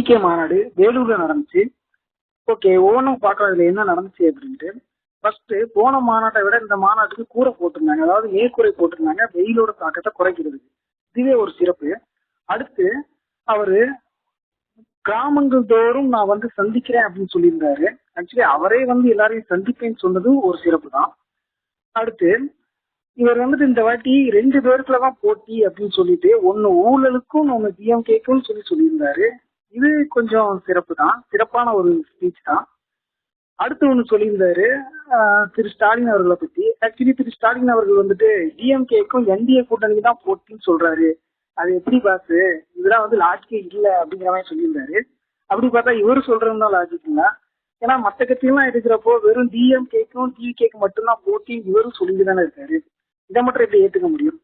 TVK மாநாடு வேலூர்ல நடந்துச்சு. ஓகே, ஒவ்வொன்றும் பார்க்கலாம் இதுல என்ன நடந்துச்சு அப்படின்ட்டு. ஃபர்ஸ்ட் போன மாநாட்டை விட இந்த மாநாட்டுக்கு கூரை போட்டிருந்தாங்க, அதாவது மேற்கூரை போட்டிருந்தாங்க வெயிலோட தாக்கத்தை குறைக்கிறதுக்கு. இதுவே ஒரு சிறப்பு. அடுத்து அவரு கிராமங்கள் தோறும் நான் வந்து சந்திக்கிறேன் அப்படின்னு சொல்லியிருந்தாரு. ஆக்சுவலி அவரே வந்து எல்லாரையும் சந்திப்பேன்னு சொன்னதும் ஒரு சிறப்பு தான். அடுத்து இவர் வந்துட்டு இந்த வாட்டி 2 பேருக்குலதான் போட்டி அப்படின்னு சொல்லிட்டு ஒன்னு ஊழலுக்கும் ஒன்னு டிஎம்கேக்கும் சொல்லியிருந்தாரு. இது கொஞ்சம் சிறப்பு தான், சிறப்பான ஒரு ஸ்பீச் தான். அடுத்து ஒண்ணு சொல்லியிருந்தாரு திரு ஸ்டாலின் அவர்களை பத்தி. ஆக்சுவலி திரு ஸ்டாலின் அவர்கள் வந்துட்டு டிஎம்கேக்கும் என்டிஏ கூட்டணிக்கு தான் போட்டின்னு சொல்றாரு, அது எப்படி பாஸ், இதெல்லாம் வந்து லாஜிக்கே இல்ல அப்படிங்கிற மாதிரி சொல்லியிருந்தாரு. அப்படி பார்த்தா இவரு சொல்றதுதான் லாஜிக் இல்ல. ஏன்னா மற்ற கட்சிகள்லாம் இருக்கிறப்போ வெறும் டிஎம்கேக்கும் டிவிகேக்கும் மட்டும்தான் போட்டி இவரும் சொல்லிட்டு தானே இருக்காரு. இதை மட்டும் எப்படி ஏத்துக்க முடியும்?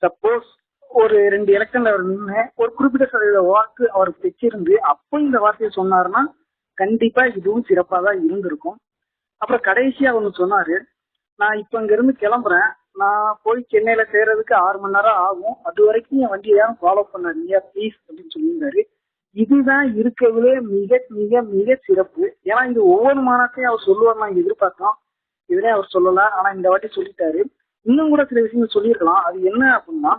சப்போஸ் ஒரு 2 எலெக்ஷன்ல அவர் நின்று ஒரு குறிப்பிட்ட சதவீத வாக்கு அவர் பெற்றிருந்து அப்போ இந்த வார்த்தையை சொன்னாருன்னா கண்டிப்பா இதுவும் சிறப்பா தான் இருந்திருக்கும். அப்புறம் கடைசியா ஒண்ணு சொன்னாரு, நான் இப்ப இங்க இருந்து கிளம்புறேன், நான் போய் சென்னையில சேர்றதுக்கு 6 மணி நேரம் ஆகும், அது வரைக்கும் என் வண்டியை யாரும் ஃபாலோ பண்ணாதீங்க ப்ளீஸ் அப்படின்னு சொல்லியிருந்தாரு. இதுதான் இருக்கிறதுலே மிக மிக மிக சிறப்பு. ஏன்னா இது ஒவ்வொரு மாநாட்டையும் அவர் சொல்லுவார் நாங்க எதிர்பார்த்தோம், இதுலயே அவர் சொல்லல, ஆனா இந்த வாட்டி சொல்லிட்டாரு. இன்னும் கூட சில விஷயங்கள் சொல்லியிருக்கலாம். அது என்ன அப்படின்னா,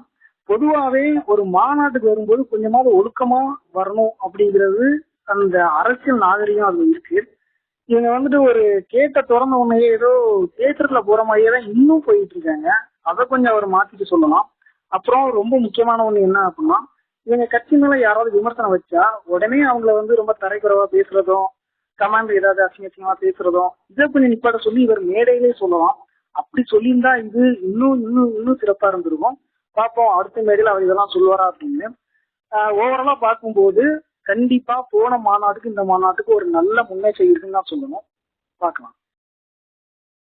பொதுவாவே ஒரு மாநாட்டுக்கு வரும்போது கொஞ்சமாவது ஒழுக்கமா வரணும் அப்படிங்கிறது அந்த அரசியல் நாகரிகம் அது இருக்கு. இவங்க வந்துட்டு ஒரு கேட்ட திறந்த உடனே ஏதோ தியேட்டர்ல போற மாதிரியே தான் இன்னும் போயிட்டு இருக்காங்க. அதை கொஞ்சம் அவர் மாத்திட்டு சொல்லலாம். அப்புறம் ரொம்ப முக்கியமான ஒண்ணு என்ன அப்படின்னா, இவங்க கட்சி மேல யாராவது விமர்சனம் வச்சா உடனே அவங்கள வந்து ரொம்ப தரைக்குறவா பேசுறதும், கமாண்ட் ஏதாவது அசிங்கமா பேசுறதும், இதை கொஞ்சம் நிப்பாட்ட சொல்லி இவர் மேடையிலே சொல்லலாம். அப்படி சொல்லியிருந்தா இது இன்னும் இன்னும் இன்னும் சிறப்பா இருந்திருக்கும். பார்ப்போம் அடுத்த மேடையில் அவர் இதெல்லாம் சொல்லுவாரா அப்படின்னு. ஓவராலா பார்க்கும்போது கண்டிப்பா போன மாநாட்டுக்கு இந்த மாநாட்டுக்கு ஒரு நல்ல முன்னேற்றம் இருக்குன்னு தான் சொல்லணும். பார்க்கலாம்.